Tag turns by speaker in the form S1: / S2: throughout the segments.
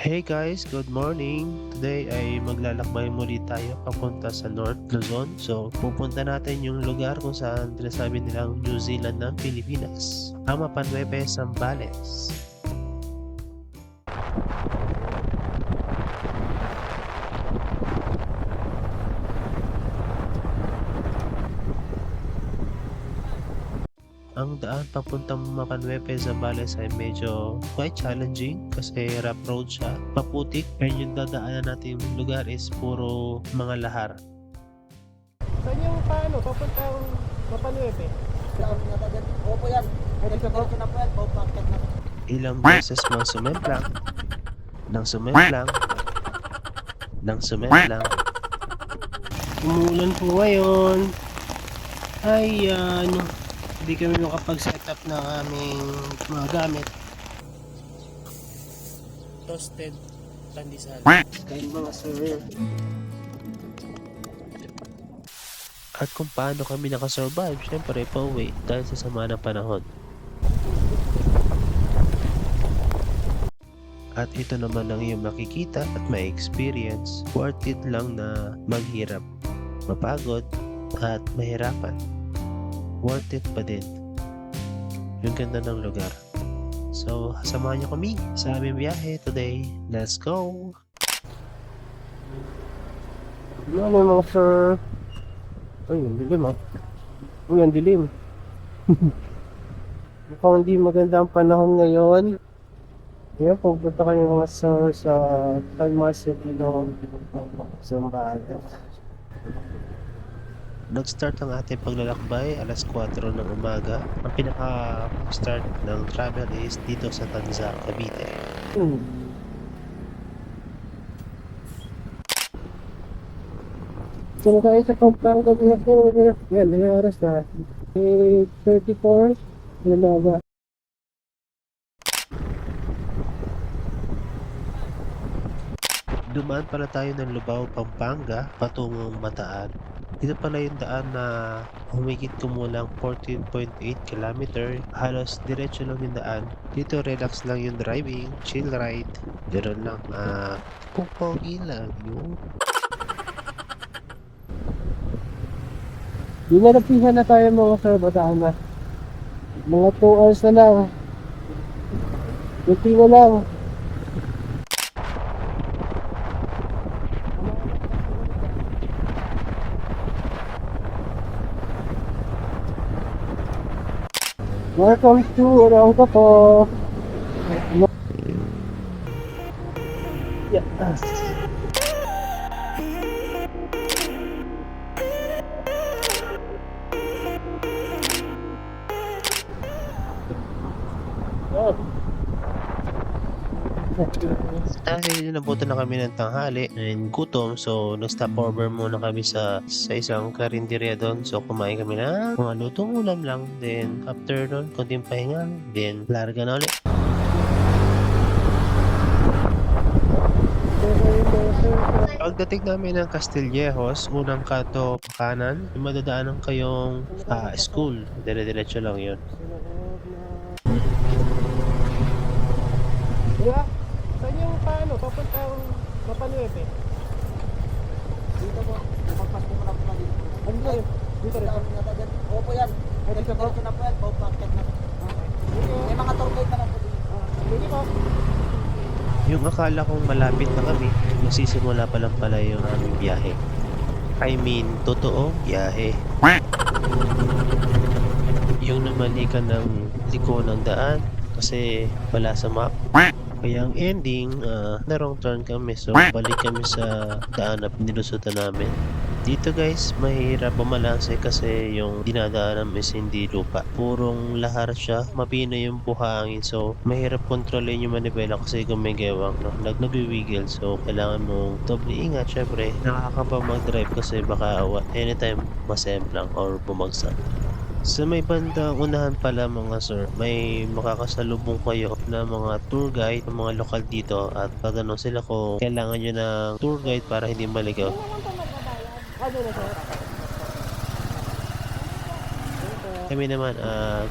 S1: Hey guys, good morning! Today ay maglalakbay muli tayo papunta sa North Luzon. So, pupunta natin yung lugar kung saan sinasabi nilang New Zealand ng Pilipinas. Ang Mapanwepe, Zambales. Ang daan papuntang Mapanwepe, Zambales ay medyo quite challenging kasi rough road siya, paputik, and yung dadaanan natin lugar is puro mga lahar.
S2: Saan yung papuntang Mapanuepe?
S3: Opo yan. Diretso na po yan. Bakit na.
S1: Ilang beses mang sumemplang, nang sumemplang, nang sumemplang.
S2: Umuulan po ngayon. Ayan. Hindi kami makapag-setup ng aming mga gamit. Toasted pandesal. Kain mga sir.
S1: At kung paano kami nakasurvive, syempre pauwi dahil sa sama ng panahon. At ito naman ang iyong makikita at may experience. Worth it lang na maghirap, mapagod, at mahirapan. Worth it pa din. Yung ganda ng lugar. So, samahan niyo kami sa aming biyahe today. Let's go!
S2: Ano mga sir? Ay, ang dilim ah. Uy, ang dilim. Mukhang hindi maganda ang panahon ngayon. Kaya pupunta kayo mga sir sa Talmas City ng Zambales.
S1: Nag-start ang ating paglalakbay alas 4 ng umaga. Ang pinaka-start ng travel is dito sa Tanza, Cavite.
S2: Kung kayo sa Pampanga, yan, may oras na. 34, ano ba?
S1: Dumaan pala tayo ng Lubao, Pampanga, patungong Bataan. Ito pala yung daan na humigit kumulang 14.8 km. Halos diretso lang yung daan. Dito relax lang yung driving, chill ride. Ganoon lang, pupogi lang yun.
S2: Dinalapihan na tayo mga sir, bataan na. Mga 2 hours na lang. Buti na lang. Welcome to Orangka po. Yeah. Oh.
S1: Dahil nabutan na kami ng tanghali and gutom, so nag-stop over muna kami sa isang karinderya doon. So kumain kami na mga lutong ulam lang. Then after doon, konting pahinga, then larga na ulit. Pagdating namin ng Castillejos, unang kanto kanan, yung madadaanan kayong school. Dire-diretso lang yun.
S2: Diba? Saan yung papuntang Mapanuepe?
S3: Dito po. Pagpas po lang po dito.
S2: Ano ba yun? Dito rin.
S3: Opo yan. Diretso na po yan. Bakit na. May mga tour guide naman po dito.
S2: Hindi po.
S1: Yung akala kong malapit na kami, nagsisimula pa lang pala yung aming biyahe. I mean, totoo, biyahe. Yung namali ka ng liko ng daan kasi wala sa map. Kaya ang ending, na wrong turn kami. So, balik kami sa daan na nilusutan namin. Dito guys, mahirap bumalanse kasi yung dinadaanan is hindi lupa. Purong lahar siya, mapino yung buhangin. So, mahirap kontrolin yung manibela kasi kung may gewang, no? Nagbiwigil. So, kailangan mong doble ingat. Syempre, nakakapa mag-drive kasi baka anytime masemplang or bumagsak. Sa may bandang unahan pala mga sir, may makakasalubong kayo na mga tour guide, mga lokal dito at tatanong sila kung kailangan nyo ng tour guide para hindi maligaw.
S2: Ano na sir?
S1: Kami naman,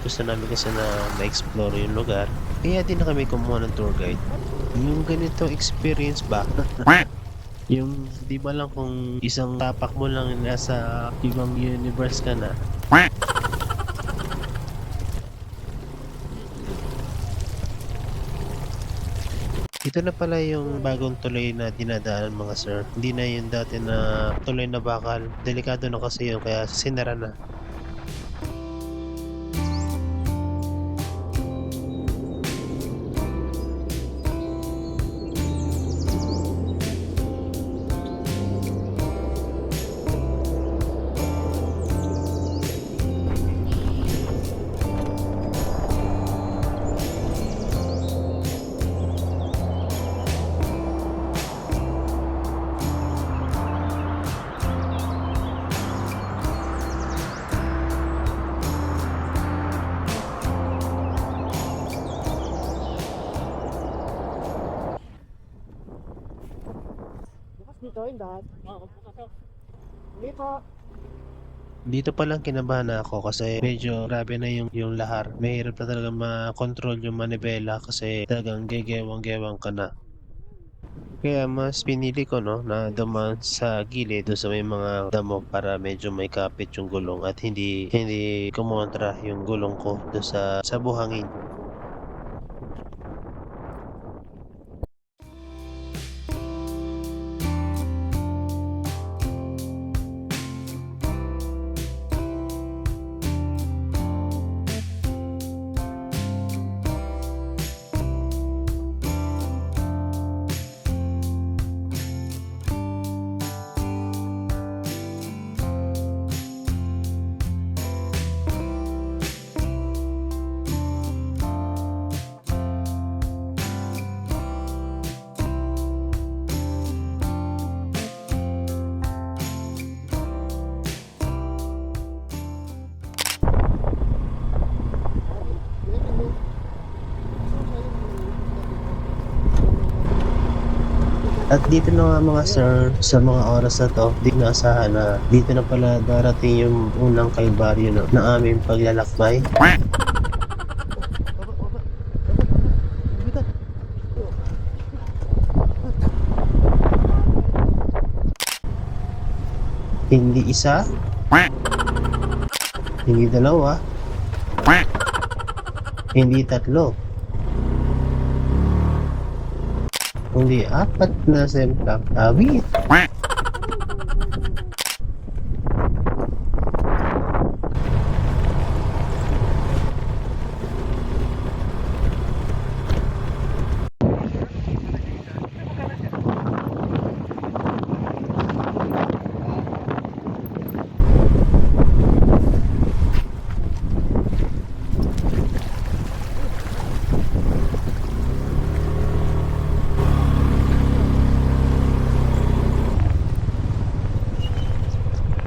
S1: gusto namin kasi na ma-explore yung lugar. Kaya din na kami kumuha ng tour guide. Yung ganito experience ba? Yung di ba lang kung isang tapak mo lang nasa ibang universe ka na. Ito na pala yung bagong tuloy na dinadaanan mga sir. Hindi na yung dati na tuloy na bakal. Delikado na kasi yun kaya sinara na.
S3: Bukas dito yung daan. Oo, bukas. Hindi po.
S1: Dito pa lang kinabahan ako kasi medyo grabe na yung lahar. Mahirap na talaga makontrol yung manibela kasi talagang gegewang-gewang ka na. Kaya mas pinili ko no na dumaan sa gilid doon sa may mga damo para medyo may kapit yung gulong at hindi kumontra yung gulong ko doon sa buhangin. At dito na nga mga sir, sa mga oras na to, di naasahan na dito na pala darating yung unang kalbaryo no, na aming paglalakbay. Hindi isa, hindi dalawa, hindi tatlo, kundi apat na semplang awit.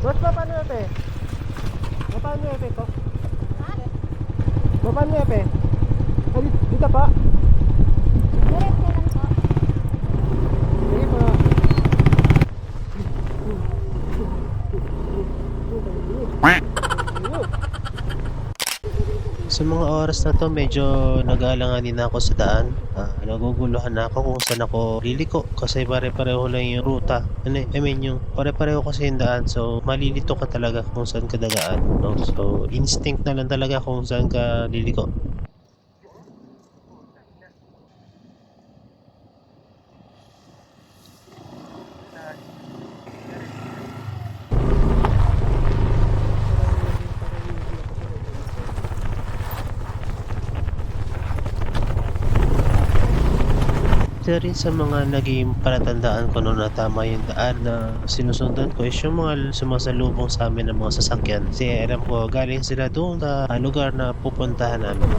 S2: Boss, paano yung epe? Paano yung epe ko? Paano yung epe? Dito pa? Sige pa.
S1: Sa mga oras na to, medyo nag-aalanganin na ako sa daan. Naguguluhan na ako kung saan ako liliko kasi pare-pareho lang yung ruta. Yung pare-pareho kasi yung daan. So, malilito ka talaga kung saan ka dagaan. No? So, instinct na lang talaga kung saan ka liliko. Isa rin sa mga naging palatandaan ko noon na tama yung daan na sinusundan ko is yung mga sumasalubong sa amin ng mga sasakyan. Kasi alam ko galing sila doon sa lugar na pupuntahan namin.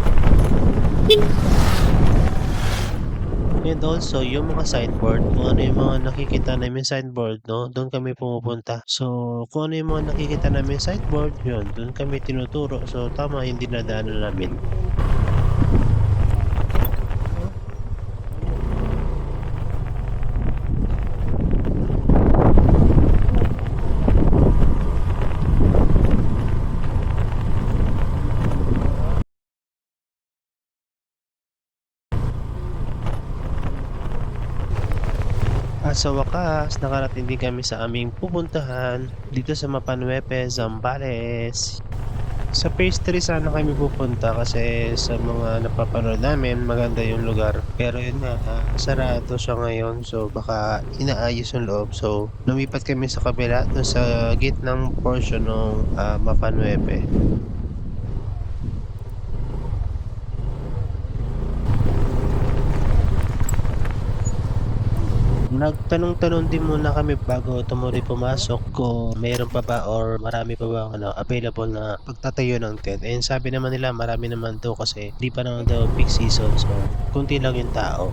S1: And also, yung mga signboard, kung ano yung mga nakikita namin signboard, no, doon kami pumupunta. So, kung ano yung mga nakikita namin signboard, yun, doon kami tinuturo. So, tama yung dinadaanan namin. Sa wakas, nakarating din kami sa aming pupuntahan dito sa Mapanuepe, Zambales. Sa phase 3 sana kami pupunta kasi sa mga napapanood namin maganda yung lugar. Pero yun nga, sarado siya ngayon so baka inaayos yung loob. So lumipat kami sa kabila dun sa gitnang portion ng Mapanuepe. Nagtanong-tanong din muna kami bago tumuloy pumasok kung mayroon pa ba or marami pa ba available na pagtatayo ng tent. And sabi naman nila marami naman daw kasi di pa naman daw peak season so kunti lang yung tao.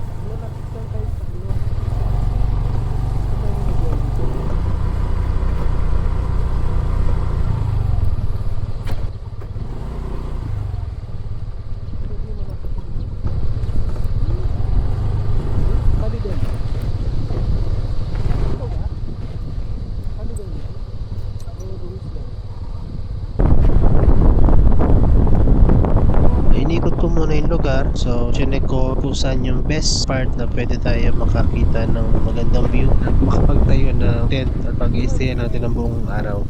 S1: Inikot ko muna yung lugar so chinek ko kung saan yung best part na pwede tayo makakita ng magandang view at makapagtayo ng tent at pag-i-stay natin ang buong araw.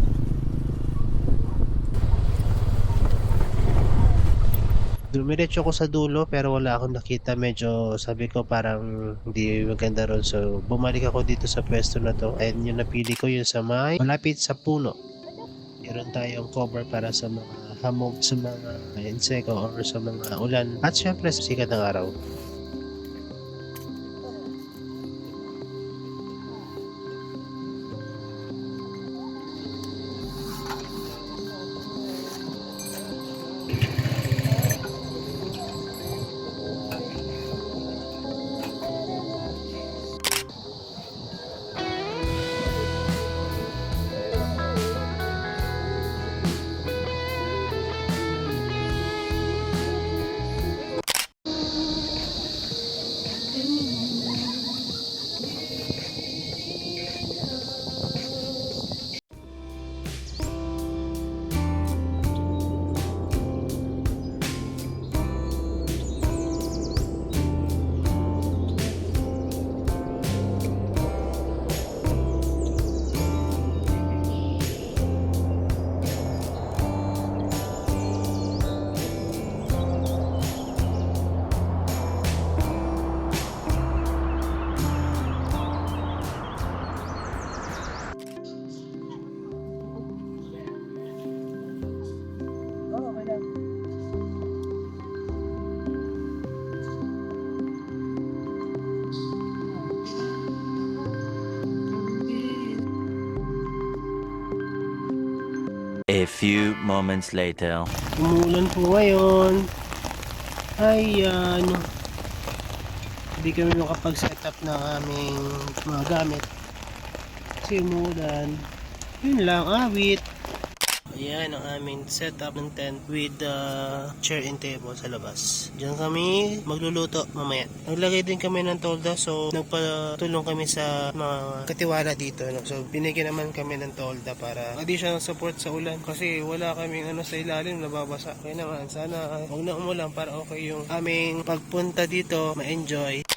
S1: Dumiretso ko sa dulo pero wala akong nakita, medyo sabi ko parang hindi maganda ron so bumalik ako dito sa pwesto na to and yung napili ko yung sa may malapit sa puno. Meron tayong cover para sa mga hamog, sa mga inseko or sa mga ulan at syempre sa sikat ng araw.
S4: A few moments later.
S1: Umuulan po ngayon. Ayan. Hindi kami makapag-set up ng aming mga gamit. Kasi umuulan. Yun lang, awit. Ayan ang aming setup ng tent with the chair and table sa labas. Diyan kami magluluto mamaya. Naglagay din kami ng tolda so nagpatulong kami sa mga katiwala dito. No? So binigyan naman kami ng tolda para additional support sa ulan kasi wala kaming sa ilalim nababasa. Kaya naman sana huwag na umulan para okay yung aming pagpunta dito ma-enjoy.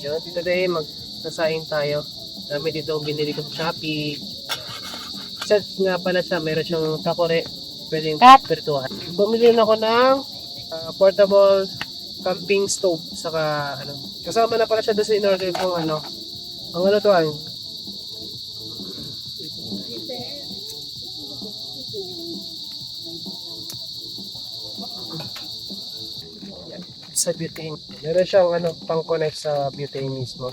S1: Yun, today magsasaing tayo. Kami dito binili ko sa Shopee. Set nga pala siya, meron siyang takore, pwedeng pertuhan. Bumili na ako ng portable camping stove, saka kasama na pala siya doon sa in-order kong ang to sa butane. Meron siyang pang-connect sa butane mismo.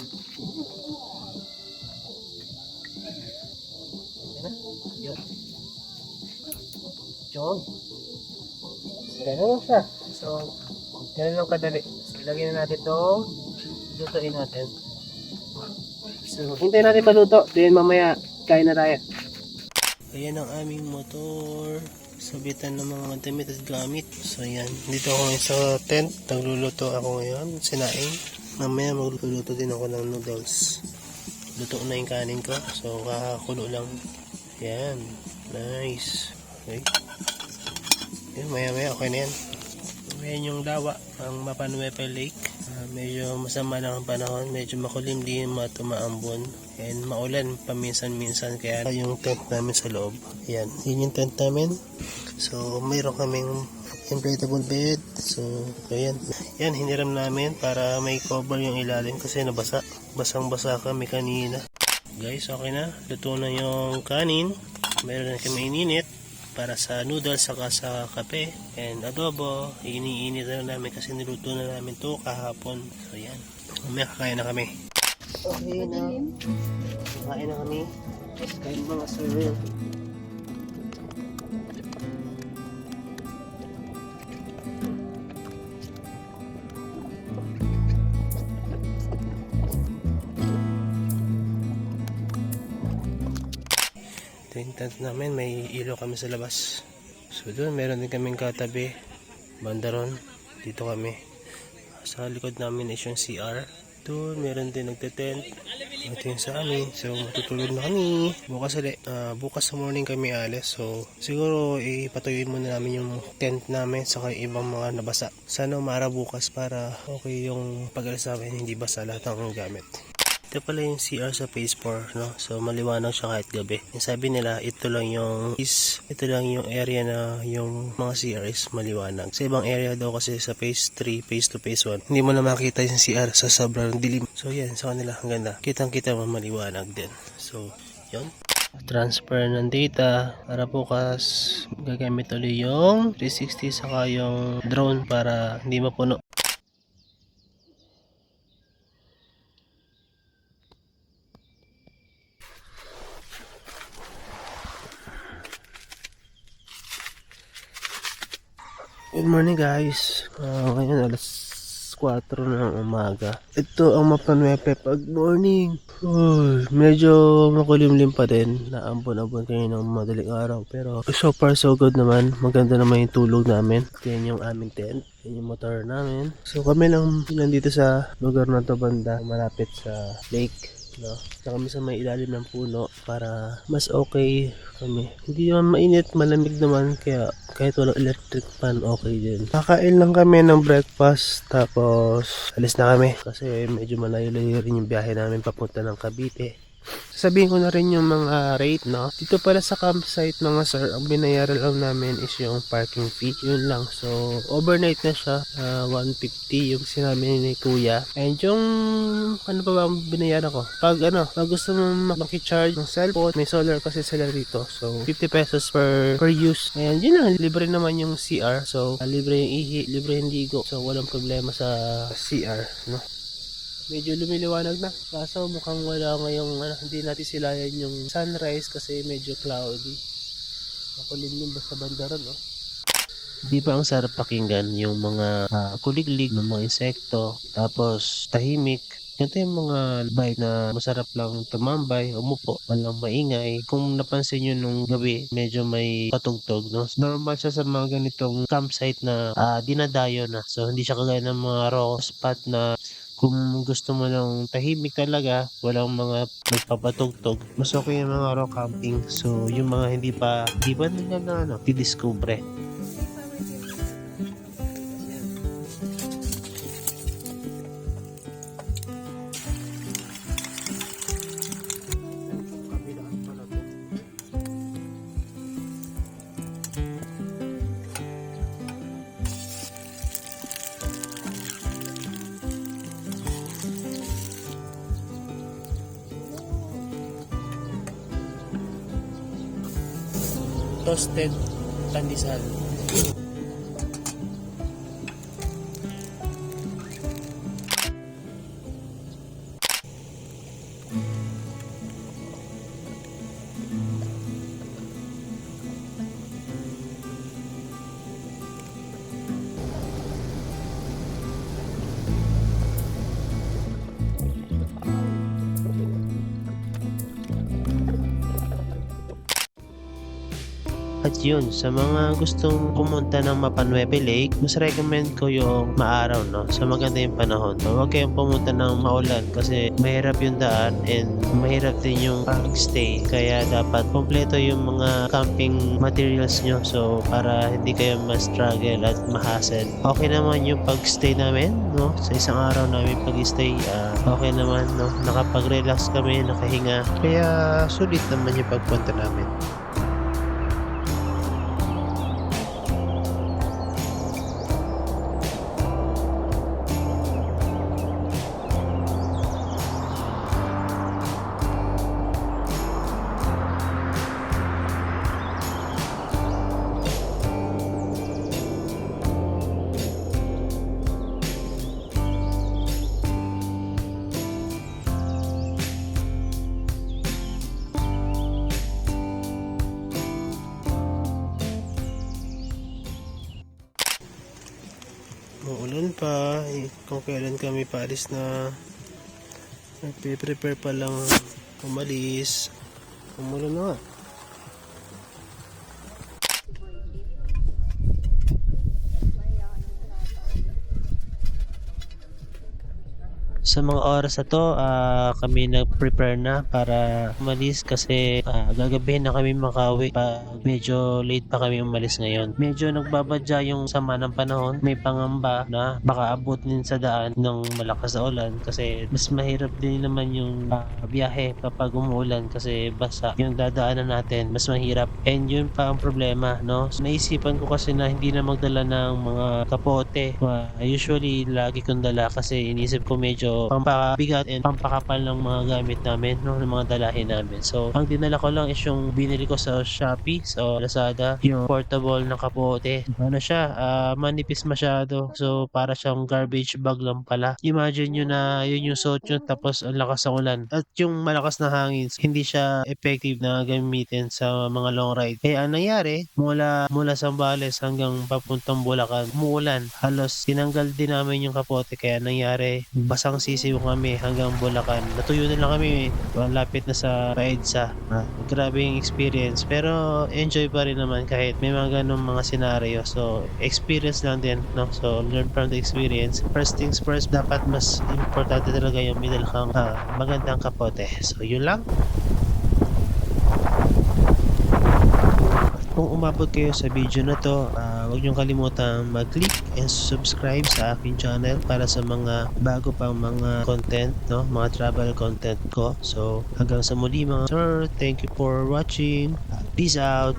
S1: Yun. Ganun lang siya. So, ganun lang kadali. So, ilagay na natin ito. Lutuin natin. So, hintayin natin maluto. Then mamaya, kain na tayo. Ayan ang aming motor. Sabitan ng mga damit at gamit. So, ayan. Dito ako ngayon sa tent. Nagluluto ako ngayon. Sinaing. Mamaya magluluto din ako ng noodles. Luto na yung kanin ko. So, kakakulo lang. Ayan. Nice. Okay. Maya maya okay na yan. Ayan yung dawa ang Mapanuepe Lake. Medyo masama lang ang panahon, medyo makulimlim at umaambon and maulan paminsan-minsan, kaya yung tent namin sa loob. Ayan, yun yung tent namin. So mayroon kaming inflatable bed. So ayan, yan hiniram namin para may cover yung ilalim kasi nabasa. Basang-basa kami kanina. Guys, okay na. Luto na yung kanin. Meron na kami ininit para sa noodles saka sa kape and adobo. Iniinit na namin kasi niluto na namin to kahapon. So yan, mamaya kakain na kami. Okay na, kakain na kami. Kain mga sir. Yung tent namin, may ilaw kami sa labas. So doon meron din kaming katabi, banda ron, dito kami. Sa likod namin is yung CR. Doon meron din nagte-tent. Ito yung sa amin. So matutulog na kami. Bukas sa morning kami alis. So siguro ipatuyuin muna namin yung tent namin saka yung ibang mga nabasa. Sana umara bukas para okay yung pag-alis namin, hindi basa lahat ng gamit. Ito pala yung CR sa phase 4, no? So maliwanag siya kahit gabi. Yung sabi nila, ito lang yung area na yung mga CR is maliwanag. Sa ibang area daw kasi sa phase 3, phase 2, phase 1, hindi mo na makita yung CR sa sobrang dilim. So yan, sa kanila ang ganda. Kitang-kita mo maliwanag din. So, yun. Transfer ng data para bukas gagamit ulit yung 360 saka yung drone para hindi mapuno. Good morning guys. Ngayon alas 4 ng umaga. Ito ang Mapa Nuepe pag morning. Medyo makulimlim pa din. Naambon-ambon kayo ng madaling araw. Pero so far so good naman. Maganda naman yung tulog namin. Yan yung aming tent. Yan yung motor namin. So kami lang nandito sa lugar na to banda. Malapit sa lake. No? So kami sa may ilalim ng puno para mas okay kami. Hindi naman mainit, malamig naman kaya kahit walang electric fan okay din. Kakain lang kami ng breakfast tapos alis na kami kasi medyo malayo-layo rin yung biyahe namin papunta ng Cavite. Sasabihin ko na rin yung mga rate, no? Dito pala sa campsite mga sir, ang binayaran lang namin is yung parking fee. Yun lang. So, overnight na siya. 150 yung sinabi ni Kuya. And yung, ano pa ba ang binayaran ko? Pag gusto mo makicharge ng cellphone, may solar kasi sila dito. So, 50 pesos per use. And yun lang, libre naman yung CR. So, libre yung ihi, libre yung ligo. So, walang problema sa CR, no? Medyo lumiliwanag na. Kaso mukhang wala ngayong hindi natin silayan yung sunrise kasi medyo cloudy. Makulimlim basta banda ron, no? Di ba ang sarap pakinggan yung mga kuliglig ng mga insekto, tapos tahimik. Ito yung mga vibe na masarap lang tumambay, umupo, walang maingay. Kung napansin nyo nung gabi, medyo may patugtog, no? Normal siya sa mga ganitong campsite na dinadayo na. So, hindi siya kagaya ng mga raw spot na kung gusto mo ng tahimik talaga, walang mga nagpapatugtog, mas okay yung mga raw camping. So, yung mga hindi pa nila na didiscover. Toasted pandesal. At yun, sa mga gustong pumunta ng Mapanueve Lake, mas recommend ko yung maaraw, no? So maganda yung panahon. So, huwag kayong pumunta ng maulan kasi mahirap yung daan and mahirap din yung pag-stay. Kaya dapat kompleto yung mga camping materials nyo. So para hindi kayo ma-struggle at ma-hassle. Okay naman yung pag-stay namin, no? Sa isang araw namin pag-stay, okay naman, no? Nakapag-relax kami, nakahinga. Kaya sulit naman yung pagpunta namin. Uulan pa, kung kailan kami paalis na nagpe-prepare pa lang umalis. Umulan na nga. Sa mga oras na to, kami nag-prepare na para umalis kasi gagabihin na kami makauwi pa medyo late pa kami umalis ngayon. Medyo nagbabadya yung sama ng panahon. May pangamba na baka abutin sa daan ng malakas na ulan kasi mas mahirap din naman yung biyahe kapag umuulan kasi basa yung dadaanan natin. Mas mahirap. And yun pa ang problema, no? So, naisipan ko kasi na hindi na magdala ng mga kapote. Usually, lagi kong dala kasi inisip ko medyo pampabigat and pampakapal ng mga gamit namin, no, ng mga dalahin namin. So, ang dinala ko lang is yung binili ko sa Shopee, sa Lazada, yung portable na kapote. Ano siya, manipis masyado. So, para siyang garbage bag lang pala. Imagine nyo na yun yung suot nyo tapos ang lakas ng ulan. At yung malakas na hangin, hindi siya effective na gamitin sa mga long ride. Kaya ang nangyari, mula Zambales hanggang papuntang Bulacan, umuulan. Halos tinanggal din namin yung kapote kaya nangyari, basang sisiw kami hanggang Bulacan. Natuyo na lang kami, malapit na sa EDSA. Grabe yung experience pero enjoy pa rin naman kahit may mga ganong mga senaryo. So experience lang din, no? So learn from the experience. First things first, dapat mas importante talaga yung may dala kang magandang kapote. So yun lang. Kung umabot kayo sa video na to, huwag niyong kalimutan mag-click and subscribe sa aking channel para sa mga bago pang mga content, no? Mga travel content ko. So, hanggang sa muli mga sir, thank you for watching. Peace out!